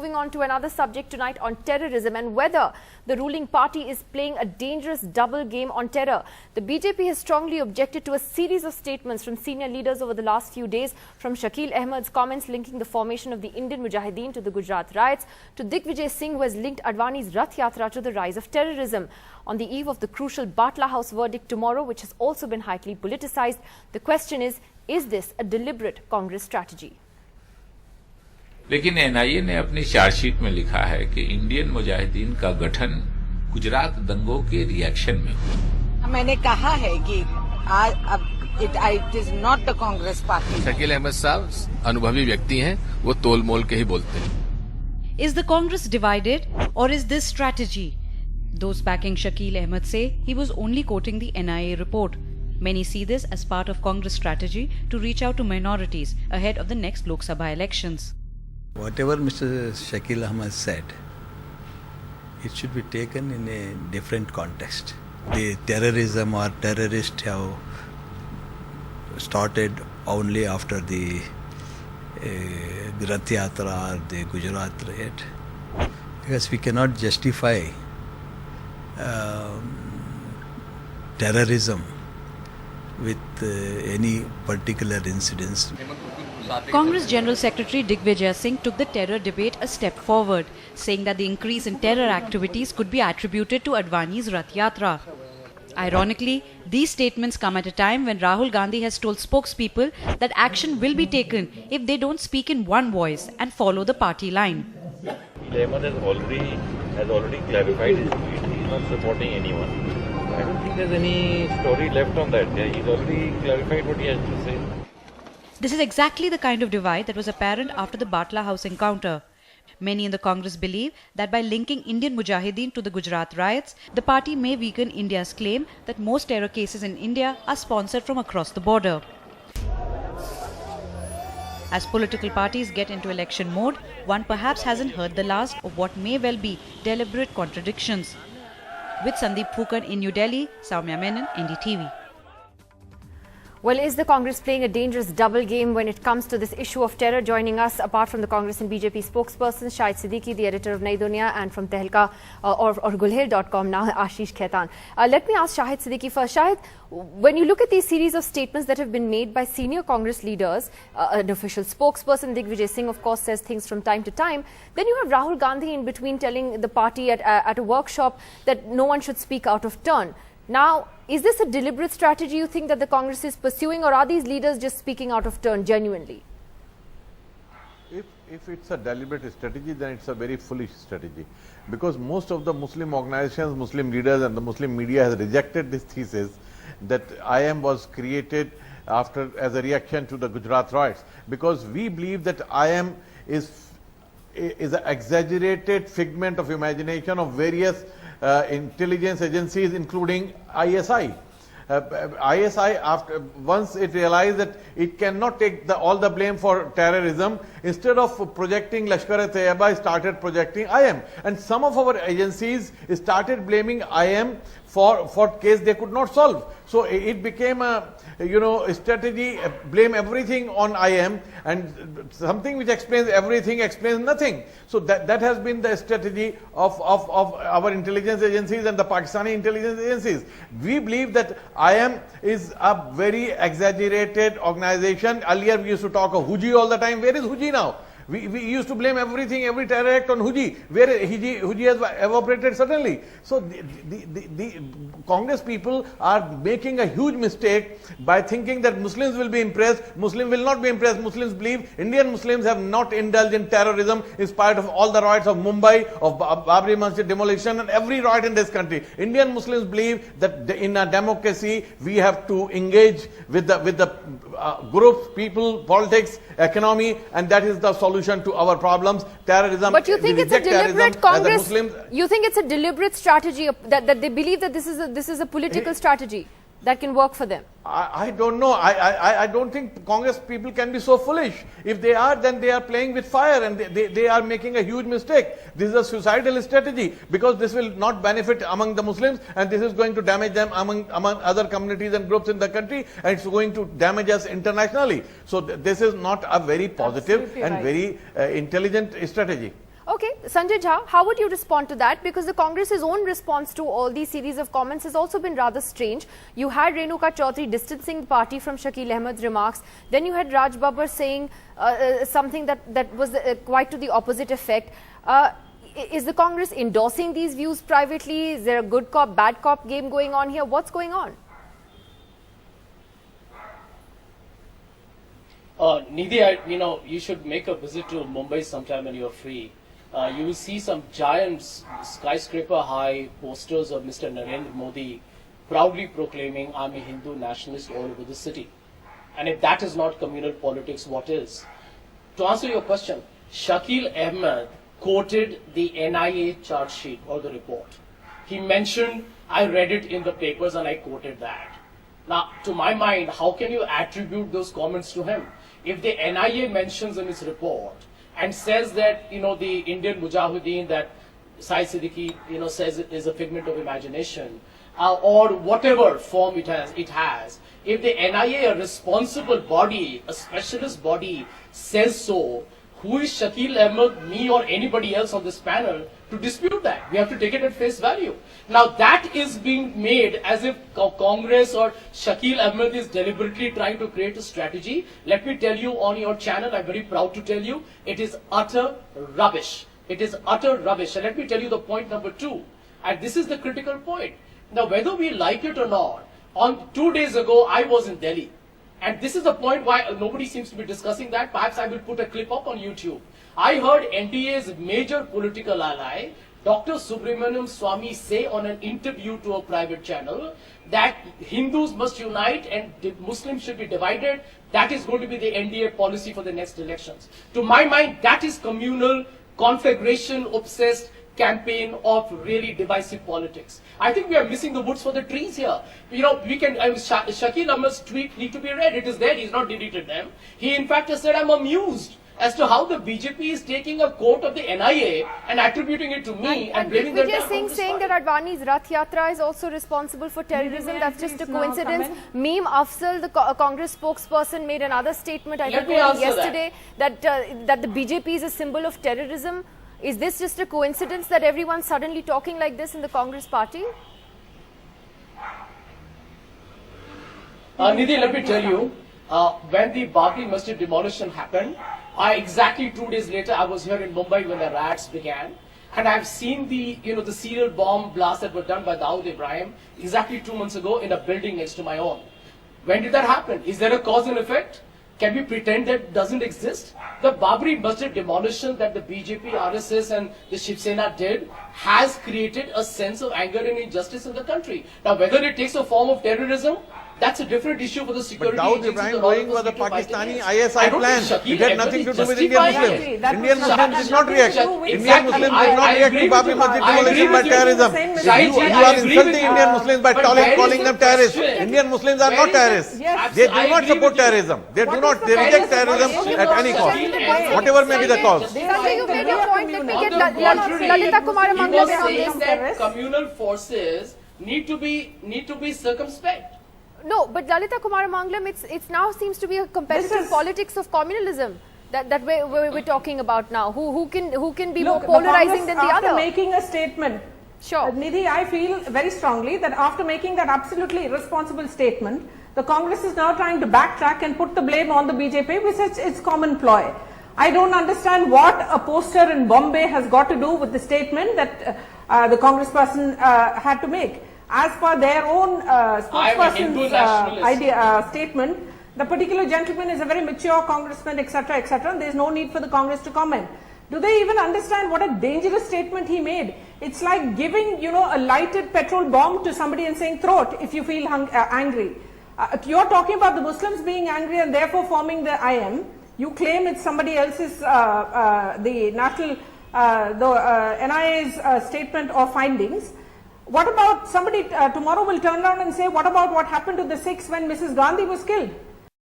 moving on to another subject tonight on terrorism and whether the ruling party is playing a dangerous double game on terror. The BJP has strongly objected to a series of statements from senior leaders over the last few days, from Shakil Ahmed's comments linking the formation of the Indian Mujahideen to the Gujarat riots, to Digvijay Singh, who has linked Advani's Rath Yatra to the rise of terrorism. On the eve of the crucial Batla House verdict tomorrow, which has also been highly politicized, the question is this a deliberate Congress strategy? लेकिन NIA ने अपनी chargesheet में लिखा है कि Indian Mujahideen का गठन गुजरात दंगों के रिएक्शन में हुआ। मैंने कहा है कि अब it is not the Congress party. Shakeel Ahmed साहब अनुभवी व्यक्ति हैं, वो तोल मोल के ही बोलते हैं। Is the Congress divided or is this strategy? Those backing Shakil Ahmed say he was only quoting the NIA report. Many see this as part of Congress strategy to reach out to minorities ahead of the next Lok Sabha elections. Whatever Mr. Shakil Ahmed said, it should be taken in a different context. The terrorism or terrorists have started only after the Rath Yatra or the Gujarat riot, because we cannot justify terrorism with any particular incidents. Congress General Secretary Digvijay Singh took the terror debate a step forward, saying that the increase in terror activities could be attributed to Advani's Rath Yatra. Ironically, these statements come at a time when Rahul Gandhi has told spokespeople that action will be taken if they don't speak in one voice and follow the party line. Ahmed has already clarified his tweet. He is not supporting anyone. I don't think there's any story left on that. He's already clarified what he has to say. This is exactly the kind of divide that was apparent after the Batla House encounter. Many in the Congress believe that by linking Indian Mujahideen to the Gujarat riots, the party may weaken India's claim that most terror cases in India are sponsored from across the border. As political parties get into election mode, one perhaps hasn't heard the last of what may well be deliberate contradictions. With Sandeep Phukan in New Delhi, Soumya Menon, NDTV. Well, is the Congress playing a dangerous double game when it comes to this issue of terror? Joining us, apart from the Congress and BJP spokesperson, Shahid Siddiqui, the editor of Nai Duniya, and from Tehelka or Gulhair.com now, Ashish Khaitan. Let me ask Shahid Siddiqui first. Shahid, when you look at these series of statements that have been made by senior Congress leaders, an official spokesperson, Digvijay Singh, of course, says things from time to time. Then you have Rahul Gandhi in between telling the party at a workshop that no one should speak out of turn. Now, is this a deliberate strategy you think that the Congress is pursuing, or are these leaders just speaking out of turn genuinely? If it's a deliberate strategy, then it's a very foolish strategy, because most of the Muslim organizations, Muslim leaders and the Muslim media has rejected this thesis that IM was created as a reaction to the Gujarat riots, because we believe that IM is an exaggerated figment of imagination of various intelligence agencies, including ISI. ISI, once it realized that it cannot take all the blame for terrorism, instead of projecting Lashkar-e-Taiba, started projecting IM. And some of our agencies started blaming IM for case they could not solve. So it became a strategy, blame everything on IM, and something which explains everything explains nothing. So that has been the strategy of our intelligence agencies and the Pakistani intelligence agencies. We believe that IM is a very exaggerated organization. Earlier we used to talk of Huji all the time. Where is Huji now? We used to blame everything, every terror act on Huji. Where Huji has evaporated suddenly. So the Congress people are making a huge mistake by thinking that Muslims will be impressed. Muslims will not be impressed. Muslims believe Indian Muslims have not indulged in terrorism in spite of all the riots of Mumbai, of Babri Masjid demolition, and every riot in this country. Indian Muslims believe that in a democracy we have to engage with the groups, people, politics, economy, and that is the solution to our problems. Terrorism. But you think it's a deliberate Congress? You think it's a deliberate strategy that they believe that this is a political strategy that can work for them? I don't know. I don't think Congress people can be so foolish. If they are, then they are playing with fire, and they are making a huge mistake. This is a suicidal strategy, because this will not benefit among the Muslims, and this is going to damage them among other communities and groups in the country, and it's going to damage us internationally. So this is not a very positive and very intelligent strategy. Okay, Sanjay Jha, how would you respond to that? Because the Congress's own response to all these series of comments has also been rather strange. You had Renuka Chaudhary distancing the party from Shakil Ahmed's remarks. Then you had Raj Babbar saying something that was quite to the opposite effect. Is the Congress endorsing these views privately? Is there a good cop, bad cop game going on here? What's going on? Nidhi, you should make a visit to Mumbai sometime when you're free. You will see some giant skyscraper-high posters of Mr. Narendra Modi proudly proclaiming, "I'm a Hindu nationalist" all over the city. And if that is not communal politics, what is? To answer your question, Shakil Ahmed quoted the NIA charge sheet or the report. He mentioned, "I read it in the papers and I quoted that." Now, to my mind, how can you attribute those comments to him? If the NIA mentions in his report and says that, the Indian Mujahideen that Syed Siddiqui, says it is a figment of imagination, or whatever form it has, if the NIA, a responsible body, a specialist body, says so, who is Shakil Ahmed, me or anybody else on this panel to dispute that? We have to take it at face value. Now that is being made as if Congress or Shakil Ahmed is deliberately trying to create a strategy. Let me tell you on your channel, I'm very proud to tell you, it is utter rubbish. It is utter rubbish. And let me tell you the point number 2. And this is the critical point. Now whether we like it or not, on 2 days ago I was in Delhi. And this is the point why nobody seems to be discussing that. Perhaps I will put a clip up on YouTube. I heard NDA's major political ally, Dr. Subramanian Swamy, say on an interview to a private channel that Hindus must unite and Muslims should be divided. That is going to be the NDA policy for the next elections. To my mind, that is communal, conflagration-obsessed campaign of really divisive politics. I think we are missing the woods for the trees here. Shakil Ahmed's tweet need to be read. It is there. He's not deleted them. He in fact has said, "I'm amused as to how the BJP is taking a quote of the NIA and attributing it to me and blaming them." Vijay Singh saying that Advani's Rath Yatra is also responsible for terrorism. That's just a coincidence. Meem Afzal, the Congress spokesperson, made another statement, I think yesterday, that the BJP is a symbol of terrorism. Is this just a coincidence that everyone's suddenly talking like this in the Congress party? Nidhi, let me tell you, when the Babri Masjid demolition happened, exactly 2 days later, I was here in Mumbai when the riots began. And I've seen the serial bomb blasts that were done by Dawood Ibrahim exactly 2 months ago in a building next to my own. When did that happen? Is there a cause and effect? Can we pretend that doesn't exist? The Babri Masjid demolition that the BJP, RSS and the Shiv Sena did has created a sense of anger and injustice in the country. Now whether it takes a form of terrorism, that's a different issue for the security agencies. But Dawood Ibrahim going was the Pakistani ISI plan. It had nothing to do with Indian Muslims. Indian Muslims did not react. Indian Muslims did not react to Babri Masjid demolition by terrorism. You are insulting Indian Muslims by calling them terrorists. Indian Muslims are not terrorists. They do not support terrorism. They do not. They reject terrorism at any cost, whatever may be the cause. Sanjay, you made your point. Let me get Lalita Kumar Mangalam on this. Communal forces need to be circumspect. No, but Lalita Kumar Mangalam, it now seems to be a competitive politics of communalism that we're talking about now. Who can be more polarizing than the other? After making a statement, sure, Nidhi, I feel very strongly that after making that absolutely irresponsible statement, the Congress is now trying to backtrack and put the blame on the BJP, which is its common ploy. I don't understand what a poster in Bombay has got to do with the statement that the Congressperson had to make. As per their own spokesperson's statement, the particular gentleman is a very mature congressman, etc., etc., and there is no need for the Congress to comment. Do they even understand what a dangerous statement he made? It's like giving, a lighted petrol bomb to somebody and saying, "Throw it if you feel angry." You're talking about the Muslims being angry and therefore forming the IM. You claim it's somebody else's, the national, NIA's statement or findings. What about somebody tomorrow will turn around and say, what about what happened to the Sikhs when Mrs. Gandhi was killed?